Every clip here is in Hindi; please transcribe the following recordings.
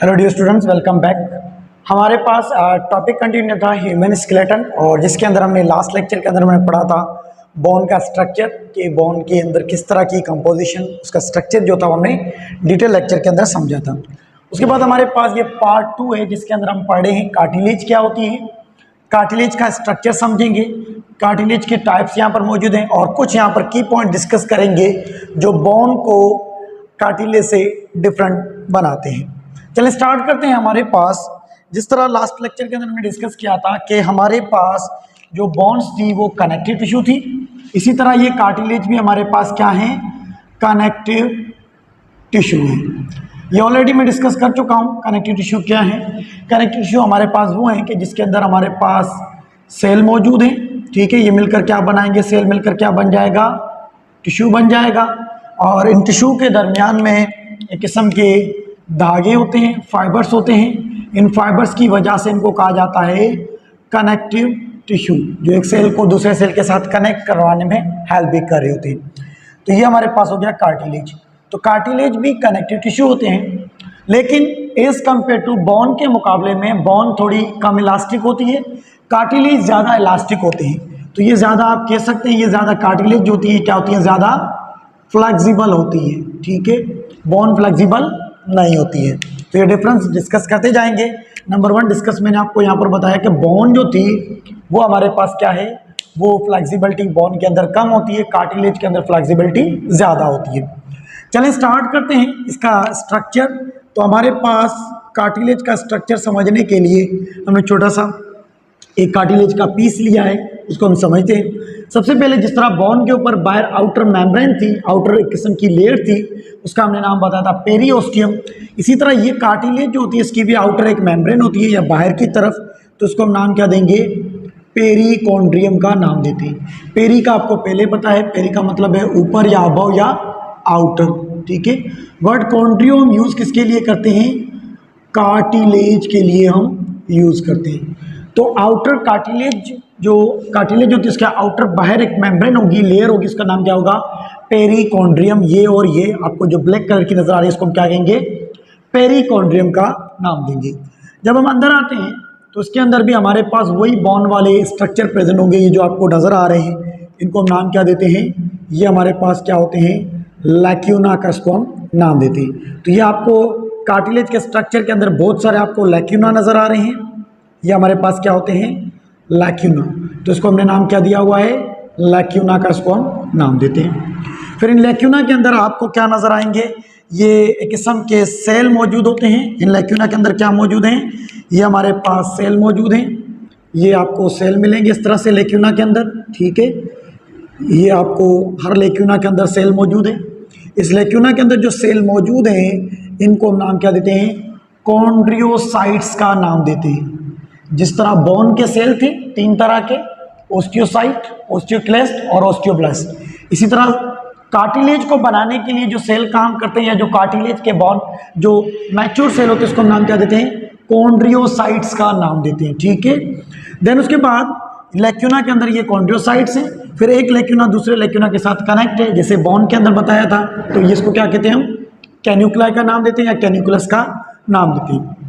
Hello dear students, welcome back. हमारे पास टॉपिक कंटिन्यू था ह्यूमन स्केलेटन, और जिसके अंदर हमने लास्ट लेक्चर के अंदर मैंने पढ़ा था बोन का स्ट्रक्चर, कि बोन के अंदर किस तरह की कंपोजिशन, उसका स्ट्रक्चर जो था हमने डिटेल लेक्चर के अंदर समझा था। उसके बाद हमारे पास ये पार्ट 2 है, जिसके अंदर हम पढ़े हैं कार्टिलेज क्या होती है, कार्टिलेज का स्ट्रक्चर समझेंगे, कार्टिलेज के टाइप्स यहाँ पर मौजूद हैं, और कुछ यहाँ पर की पॉइंट डिस्कस करेंगे जो बोन को कार्टिलेज से डिफरेंट बनाते हैं। चलिए स्टार्ट करते हैं। हमारे पास जिस तरह लास्ट लेक्चर के अंदर हमने डिस्कस किया था कि हमारे पास जो बोन्स थी वो कनेक्टिव टिश्यू थी, इसी तरह ये कार्टिलेज भी हमारे पास क्या है, कनेक्टिव टिश्यू है। ये ऑलरेडी मैं डिस्कस कर चुका हूँ। कनेक्टिव टिश्यू क्या है? कनेक्टिव टिश्यू हमारे पास वो है कि जिसके अंदर हमारे पास सेल मौजूद हैं, ठीक है। ये मिलकर क्या बनाएंगे, सेल मिलकर क्या बन जाएगा, टिश्यू बन जाएगा। और इन टिश्यू के दरमियान में एक किस्म के धागे होते हैं, फाइबर्स होते हैं। इन फाइबर्स की वजह से इनको कहा जाता है कनेक्टिव टिश्यू, जो एक सेल को दूसरे सेल के साथ कनेक्ट करवाने में हेल्प भी कर रहे होते हैं। तो ये हमारे पास हो गया कार्टिलेज। तो कार्टिलेज भी कनेक्टिव टिश्यू होते हैं, लेकिन एज कम्पेयर टू बोन के मुकाबले में बोन थोड़ी कम इलास्टिक होती है, कार्टिलेज ज़्यादा इलास्टिक होते हैं। तो ये ज़्यादा आप कह सकते हैं, ये ज़्यादा कार्टिलेज जो होती है क्या होती है, ज़्यादा फ्लेक्सिबल होती है, ठीक है। बोन फ्लेक्सिबल नहीं होती है। तो ये डिफरेंस डिस्कस करते जाएंगे। नंबर 1 डिस्कस मैंने आपको यहाँ पर बताया कि बोन जो थी वो हमारे पास क्या है, वो फ्लेक्सिबिलिटी बोन के अंदर कम होती है, कार्टिलेज के अंदर फ्लेक्सिबिलिटी ज़्यादा होती है। चलें स्टार्ट करते हैं इसका स्ट्रक्चर। तो हमारे पास कार्टिलेज का स्ट्रक्चर समझने के लिए हमने छोटा सा एक कार्टिलेज का पीस लिया है, उसको हम समझते हैं। सबसे पहले जिस तरह बोन के ऊपर बाहर आउटर मेम्ब्रेन थी, आउटर एक किस्म की लेयर थी, उसका हमने नाम बताया था पेरिओस्टियम। इसी तरह ये कार्टिलेज जो होती है इसकी भी आउटर एक मेम्ब्रेन होती है या बाहर की तरफ, तो उसको हम नाम क्या देंगे, पेरिकॉन्ड्रियम का नाम देते हैं। पेरी का आपको पहले पता है, पेरी का मतलब है ऊपर या अबव या आउटर, ठीक है। वर्ड कॉन्ड्रियो हम यूज़ किसके लिए करते हैं, कार्टिलेज के लिए हम यूज़ करते हैं। तो आउटर कार्टिलेज जो होती है उसका आउटर बाहर एक मेम्ब्रेन होगी, लेयर होगी, उसका नाम क्या होगा, पेरिकॉन्ड्रियम। ये और ये आपको जो ब्लैक कलर की नजर आ रही है इसको हम क्या कहेंगे, पेरिकॉन्ड्रियम का नाम देंगे। जब हम अंदर आते हैं तो उसके अंदर भी हमारे पास वही बोन वाले स्ट्रक्चर प्रेजेंट होंगे। ये जो आपको नजर आ रहे हैं इनको हम नाम क्या देते हैं, ये हमारे पास क्या होते हैं, लैक्यूना का इसको हम नाम देते हैं। तो ये आपको कार्टिलेज के स्ट्रक्चर के अंदर बहुत सारे आपको लैक्यूना नजर आ रहे हैं, ये हमारे पास क्या होते हैं, लैक्यूना। तो इसको हमने नाम क्या दिया हुआ है, लैक्यूना का इसको हम नाम देते हैं। फिर इन लैक्यूना के अंदर आपको क्या नजर आएंगे, ये एक किस्म के सेल मौजूद होते हैं। इन लैक्यूना के अंदर क्या मौजूद हैं, ये हमारे पास सेल मौजूद हैं। ये आपको सेल मिलेंगे इस तरह से लैक्यूना के अंदर, ठीक है। ये आपको हर लैक्यूना के अंदर सेल मौजूद है। इस लैक्यूना के अंदर जो सेल मौजूद हैं इनको हम नाम क्या देते हैं, कॉन्ड्रियोसाइट्स का नाम देते हैं। जिस तरह बोन के सेल थे 3 तरह के, ओस्टियोसाइट, ओस्टियोक्लेस्ट और ओस्टियोब्लास्ट, इसी तरह कार्टिलेज को बनाने के लिए जो सेल काम करते हैं या जो कार्टिलेज के बोन जो मैच्योर सेल होते हैं उसको हम नाम क्या देते हैं, कॉन्ड्रियोसाइट्स का नाम देते हैं, ठीक है। देन उसके बाद लैक्यूना के अंदर ये कॉन्ड्रियोसाइट्स हैं। फिर एक लैक्यूना दूसरे लैक्यूना के साथ कनेक्ट है, जैसे बोन के अंदर बताया था, तो ये इसको क्या कहते हैं, हम कैन्यूक्लाई का नाम देते हैं या कैन्यूकुलस का नाम देते हैं।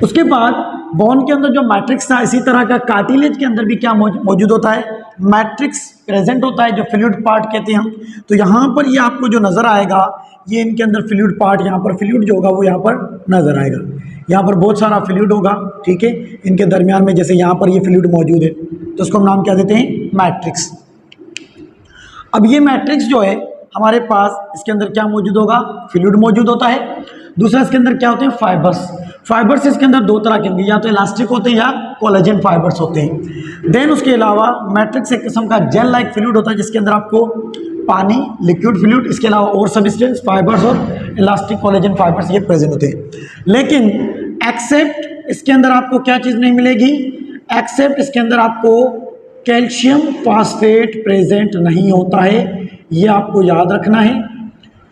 उसके बाद बोन के अंदर जो मैट्रिक्स था, इसी तरह का कार्टिलेज के अंदर भी क्या मौजूद होता है, मैट्रिक्स प्रेजेंट होता है, जो फ्लूइड पार्ट कहते हैं हम। तो यहाँ पर ये आपको जो नज़र आएगा, ये इनके अंदर फ्लूइड पार्ट, यहाँ पर फ्लूइड जो होगा वो यहाँ पर नज़र आएगा। यहाँ पर बहुत सारा फ्लूइड होगा, ठीक है। इनके दरमियान में जैसे यहाँ पर ये फ्लूइड मौजूद है, तो उसको हम नाम क्या देते हैं, मैट्रिक्स। अब ये मैट्रिक्स जो है हमारे पास, इसके अंदर क्या मौजूद होगा, फ्लूइड मौजूद होता है। दूसरा इसके अंदर क्या होते हैं, फाइबर्स। फाइबर्स इसके अंदर 2 तरह के होंगे, या तो इलास्टिक होते हैं या कोलेजन फाइबर्स होते हैं। देन उसके अलावा मैट्रिक्स एक किस्म का जेल लाइक फ्लूइड होता है, जिसके अंदर आपको पानी, लिक्विड फ्लूइड, इसके अलावा और सब्सटेंस, फाइबर्स और इलास्टिक कोलेजन फाइबर्स ये प्रेजेंट होते हैं। लेकिन एक्सेप्ट इसके अंदर आपको क्या चीज़ नहीं मिलेगी, एक्सेप्ट इसके अंदर आपको कैल्शियम फास्फेट प्रेजेंट नहीं होता है। ये आपको याद रखना है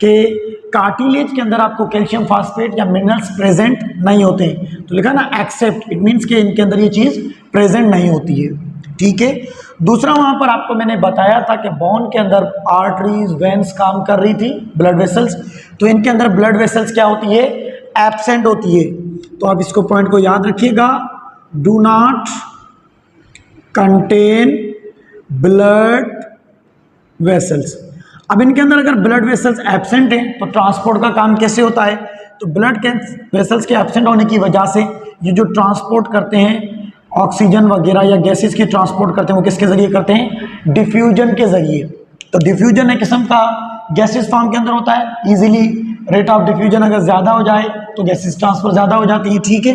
कि कार्टिलेज के अंदर आपको कैल्शियम फास्फेट या मिनरल्स प्रेजेंट नहीं होते हैं। तो लिखा ना एक्सेप्ट, इट मीन्स कि इनके अंदर ये चीज़ प्रेजेंट नहीं होती है, ठीक है। दूसरा वहाँ पर आपको मैंने बताया था कि बोन के अंदर आर्टरीज, वेन्स काम कर रही थी, ब्लड वेसल्स। तो इनके अंदर ब्लड वेसल्स क्या होती है, एब्सेंट होती है, तो आप इसको पॉइंट को याद रखिएगा, do not contain blood vessels. अब इनके अंदर अगर ब्लड वेसल्स एब्सेंट हैं तो ट्रांसपोर्ट का काम कैसे होता है, तो ब्लड के वेसल्स के एब्सेंट होने की वजह से ये जो ट्रांसपोर्ट करते हैं ऑक्सीजन वगैरह या गैसेस की ट्रांसपोर्ट करते हैं, वो किसके जरिए करते हैं, डिफ्यूजन के जरिए। तो डिफ्यूजन एक किस्म का गैसेस फॉर्म के अंदर होता है, इजीली रेट ऑफ डिफ्यूजन अगर ज़्यादा हो जाए तो गैसेस ट्रांसफर ज़्यादा हो जाती है, ठीक है।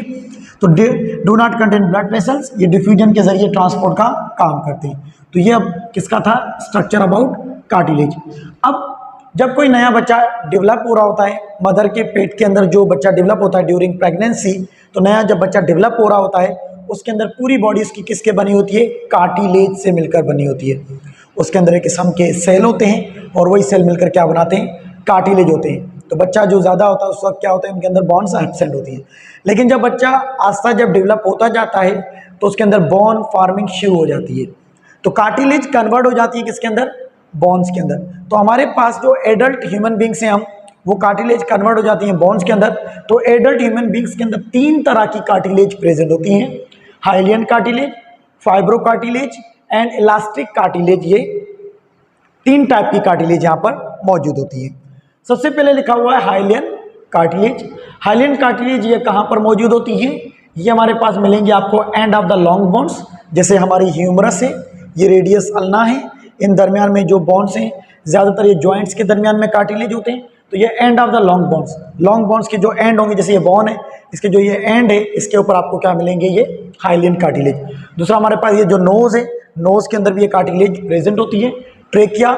तो do not contain blood vessels, ये डिफ्यूजन के जरिए ट्रांसपोर्ट का काम करते हैं। तो ये अब किसका था, स्ट्रक्चर अबाउट कार्टिलेज। अब जब कोई नया बच्चा डेवलप हो रहा होता है, मदर के पेट के अंदर जो बच्चा डेवलप होता है ड्यूरिंग प्रेगनेंसी, तो नया जब बच्चा डेवलप हो रहा होता है उसके अंदर पूरी बॉडी उसकी किसके बनी होती है, कार्टिलेज से मिलकर बनी होती है। उसके अंदर एक किस्म के सेल होते हैं और वही सेल मिलकर क्या बनाते हैं, कार्टिलेज होते हैं। तो बच्चा जो ज़्यादा होता है उस वक्त क्या होता है, उनके अंदर बॉन्स एब्सेंट होती है। लेकिन जब बच्चा आस्ता जब डेवलप होता जाता है तो उसके अंदर बॉन फार्मिंग शुरू हो जाती है, तो कार्टिलेज कन्वर्ट हो जाती है किसके अंदर, बॉन्स के अंदर। तो हमारे पास जो एडल्ट ह्यूमन बींग्स हैं हम, वो कार्टिलेज कन्वर्ट हो जाती हैं बॉन्स के अंदर। तो एडल्ट ह्यूमन बींग्स के अंदर 3 तरह की कार्टिलेज प्रेजेंट होती हैं, hyaline cartilage, fibro cartilage and elastic cartilage. ये 3 टाइप की कार्टिलेज यहाँ पर मौजूद होती है। सबसे पहले लिखा हुआ है हाइलियन कार्टिलेज। हाइलियन कार्टिलेज ये कहाँ पर मौजूद होती है, ये हमारे पास मिलेंगे आपको end of the long bones, जैसे हमारी ह्यूमरस है, ये रेडियस अल्ना है, इन दरमियान में जो बोन्स हैं ज़्यादातर ये जॉइंट्स के दरमियान में कार्टिलेज होते हैं। तो ये end of the long bones, long bones के जो एंड होंगे, जैसे ये बोन है इसके जो ये एंड है इसके ऊपर आपको क्या मिलेंगे, ये हाइलियन कार्टिलेज। दूसरा हमारे पास ये जो नोज़ है, नोज़ के अंदर भी ये कार्टिलेज प्रेजेंट होती है। ट्रेकिया,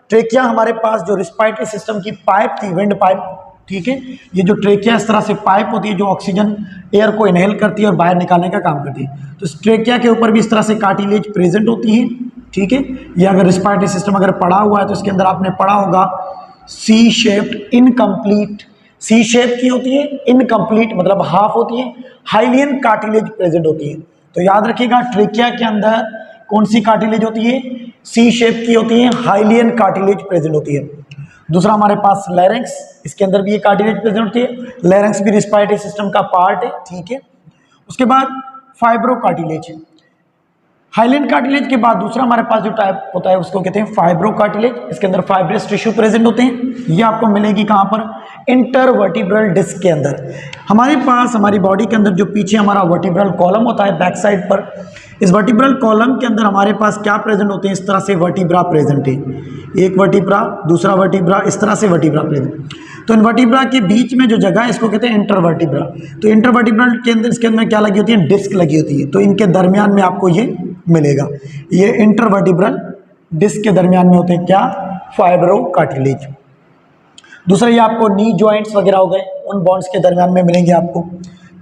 ट्रेकिया हमारे पास जो रिस्पायरेटरी सिस्टम की पाइप थी, विंड पाइप, ठीक है, ये जो ट्रेकिया इस तरह से पाइप होती है जो ऑक्सीजन एयर को इनहेल करती है और बाहर निकालने का काम करती है। तो इस ट्रेकिया के ऊपर भी इस तरह से कार्टिलेज प्रेजेंट होती है, ठीक है। ये अगर रिस्पायरेटरी सिस्टम अगर पड़ा हुआ है तो इसके अंदर आपने पढ़ा होगा सी शेप्ड इनकम्प्लीट, सी शेप की होती है, इनकम्प्लीट मतलब हाफ होती है, हाइलियन कार्टिलेज प्रेजेंट होती है। तो याद रखिएगा ट्रेकिया के अंदर कौन सी कार्टिलेज होती है, सी शेप की होती है, हाइलियन कार्टिलेज प्रेजेंट होती है। दूसरा हमारे पास लैरिंक्स, इसके अंदर भी ये कार्टिलेज प्रेजेंट होती है। लैरिंक्स भी रिस्पायरेटरी सिस्टम का पार्ट है, ठीक है। उसके बाद फाइब्रो कार्टिलेज, हाइलियन कार्टिलेज के बाद दूसरा हमारे पास जो टाइप होता है उसको कहते हैं फाइब्रो कार्टिलेज। इसके अंदर फाइब्रस टिश्यू प्रेजेंट होते हैं, ये आपको मिलेगी कहाँ पर, इंटरवर्टिब्रल डिस्क के अंदर। हमारे पास हमारी बॉडी के अंदर जो पीछे हमारा वर्टिब्रल कॉलम होता है बैक साइड पर, इस वर्टिब्रल कॉलम के अंदर हमारे पास क्या प्रेजेंट होते हैं, इस तरह से वर्टिब्रा प्रेजेंट है, एक वर्टिब्रा दूसरा वर्टिब्रा, इस तरह से वर्टिब्रा प्रेजेंट। तो इन वर्टिब्रा के बीच में जो जगह है इसको कहते हैं इंटरवर्टिब्रा। तो इंटरवर्टिब्रल के अंदर इसके अंदर क्या लगी होती है, डिस्क लगी होती है। तो इनके दरमियान में आपको ये मिलेगा, ये इंटरवर्टिब्रल डिस्क के दरमियान में होते हैं क्या, फाइब्रो कार्टिलेज। दूसरा ये आपको नी जॉइंट्स वगैरह हो गए, उन बॉन्ड्स के दरमियान में मिलेंगे आपको।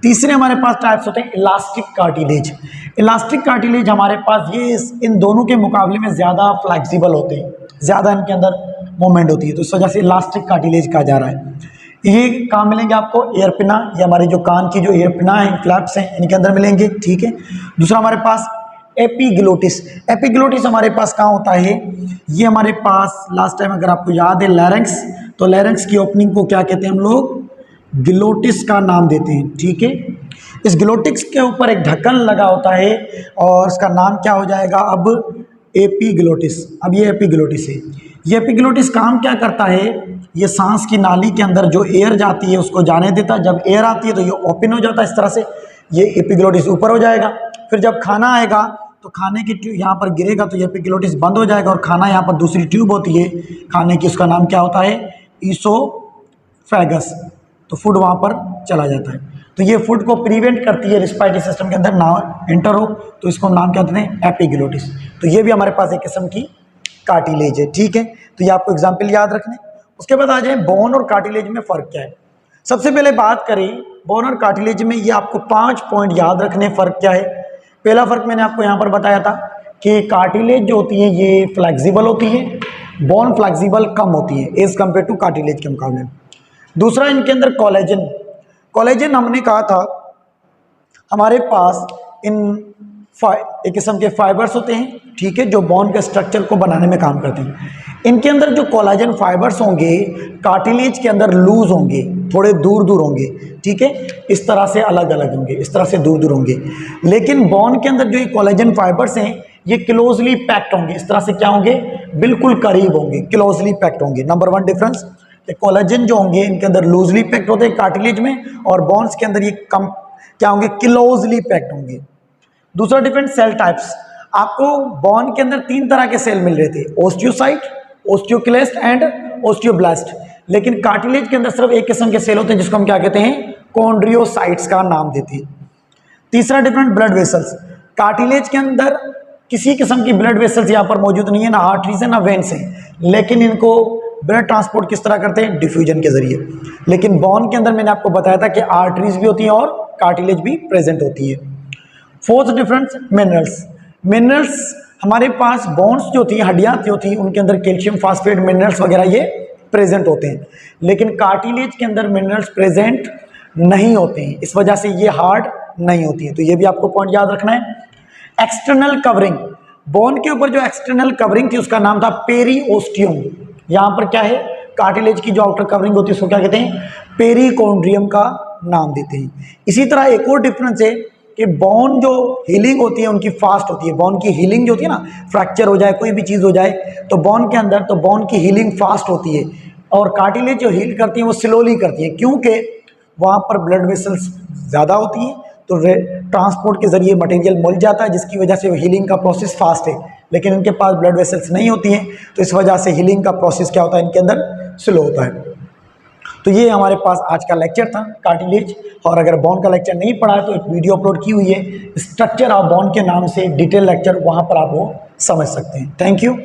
तीसरे हमारे पास टाइप्स होते हैं इलास्टिक कार्टिलेज। इलास्टिक कार्टिलेज हमारे पास ये इन दोनों के मुकाबले में ज़्यादा फ्लेक्सिबल होते हैं, ज़्यादा इनके अंदर मूवमेंट होती है, तो इस वजह से इलास्टिक कार्टिलेज कहा जा रहा है। ये कहाँ मिलेंगे आपको, एयरपिना, ये हमारे जो कान की जो एयरपिना है, फ्लैप्स हैं, इनके अंदर मिलेंगे, ठीक है। दूसरा हमारे पास एपिग्लोटिस, एपिग्लोटिस हमारे पास कहाँ होता है, ये हमारे पास लास्ट टाइम अगर आपको याद है लैरिंक्स, तो लैरिंक्स की ओपनिंग को क्या कहते हैं हम लोग, ग्लोटिस का नाम देते हैं, ठीक है। इस ग्लोटिक्स के ऊपर एक ढक्कन लगा होता है और इसका नाम क्या हो जाएगा अब, एपिग्लोटिस। अब ये एपिग्लोटिस है। ये एपिग्लोटिस काम क्या करता है, ये सांस की नाली के अंदर जो एयर जाती है उसको जाने देता है, जब एयर आती है तो ये ओपन हो जाता है इस तरह से, ये एपिग्लोटिस ऊपर हो जाएगा। फिर जब खाना आएगा तो खाने की ट्यूब यहाँ पर गिरेगा तो ये एपिग्लोटिस बंद हो जाएगा और खाना यहाँ पर दूसरी ट्यूब होती है खाने की, उसका नाम क्या होता है, ईसोफेगस। तो फूड वहाँ पर चला जाता है, तो ये फूड को प्रिवेंट करती है रिस्पायरेटरी सिस्टम के अंदर ना एंटर हो, तो इसको नाम क्या देते हैं, एपिग्लोटिस। तो ये भी हमारे पास एक किस्म की कार्टिलेज है, ठीक है। तो ये आपको एग्जाम्पल याद रखने। उसके बाद आ जाए बोन और कार्टिलेज में फ़र्क क्या है। सबसे पहले बात करें बोन और कार्टिलेज में, ये आपको 5 पॉइंट याद रखने, फ़र्क क्या है। पहला फ़र्क मैंने आपको यहाँ पर बताया था कि कार्टिलेज जो होती है ये फ्लेक्सिबल होती है, बोन फ्लेक्सिबल कम होती है एज़ कम्पेयर टू कार्टिलेज के मुकाबले। दूसरा इनके अंदर कोलेजन, कोलेजन हमने कहा था हमारे पास एक किस्म के फाइबर्स होते हैं, ठीक है, जो बोन के स्ट्रक्चर को बनाने में काम करते हैं। इनके अंदर जो कोलेजन फाइबर्स होंगे कार्टिलेज के अंदर लूज होंगे, थोड़े दूर दूर होंगे, ठीक है, इस तरह से अलग अलग होंगे, इस तरह से दूर दूर होंगे। लेकिन बोन के अंदर जो ये कोलेजन फाइबर्स हैं ये क्लोजली पैक्ड होंगे, इस तरह से क्या होंगे, बिल्कुल करीब होंगे, क्लोजली पैक्ड होंगे। नंबर वन डिफरेंस, कोलेजन जो होंगे इनके अंदर लूजली पैक्ड होते हैं कार्टिलेज में, और बोन्स के अंदर ये कम क्या होंगे, क्लोजली पैक्ड होंगे। दूसरा डिफरेंट, सेल टाइप्स। आपको बोन के अंदर 3 तरह के सेल मिल रहे थे, ओस्टियोसाइट, ओस्टियोक्लेस्ट एंड ओस्टियोब्लास्ट। लेकिन कार्टिलेज के अंदर सिर्फ एक किस्म के सेल होते हैं जिसको हम क्या कहते हैं, कॉन्ड्रियोसाइट्स का नाम देते हैं। तीसरा डिफरेंट, ब्लड वेसल्स। कार्टिलेज के अंदर किसी किस्म की ब्लड वेसल्स यहाँ पर मौजूद नहीं है, ना आर्टरीज है ना वेन्स हैं, लेकिन इनको ब्लड ट्रांसपोर्ट किस तरह करते हैं, डिफ्यूजन के जरिए। लेकिन बोन के अंदर मैंने आपको बताया था कि आर्टरीज भी होती हैं और कार्टिलेज भी प्रेजेंट होती है। Fourth difference, minerals. मिनरल्स हमारे पास बोन्स जो होती हैं, हड्डियाँ जो होती हैं, उनके अंदर कैल्शियम फास्फेट मिनरल्स वगैरह ये प्रेजेंट होते हैं, लेकिन कार्टिलेज के अंदर मिनरल्स प्रेजेंट नहीं होते हैं, इस वजह से ये हार्ड नहीं होती है। तो ये भी आपको पॉइंट याद रखना है। एक्सटर्नल कवरिंग, बोन के ऊपर जो एक्सटर्नल कवरिंग थी उसका नाम था पेरीओस्टियम। यहाँ पर क्या है, कार्टिलेज की जो आउटर कवरिंग होती है उसको क्या कहते हैं, पेरिकोन्ड्रियम का नाम देते हैं। इसी तरह एक और डिफरेंस है कि बोन जो हीलिंग होती है उनकी फास्ट होती है। बोन की हीलिंग जो होती है ना, फ्रैक्चर हो जाए, कोई भी चीज़ हो जाए तो बोन के अंदर, तो बोन की हीलिंग फास्ट होती है, और कार्टिलेज जो हील करती है वो स्लोली करती है, क्योंकि वहाँ पर ब्लड वेसल्स ज़्यादा होती है, तो ट्रांसपोर्ट के ज़रिए मटेरियल मिल जाता है, जिसकी वजह से हीलिंग का प्रोसेस फास्ट है। लेकिन इनके पास ब्लड वेसल्स नहीं होती हैं, तो इस वजह से हीलिंग का प्रोसेस क्या होता है, इनके अंदर स्लो होता है। तो ये हमारे पास आज का लेक्चर था कार्टिलेज। और अगर बोन का लेक्चर नहीं पढ़ा है तो एक वीडियो अपलोड की हुई है स्ट्रक्चर ऑफ बोन के नाम से, डिटेल लेक्चर, वहाँ पर आप वो समझ सकते हैं। Thank you.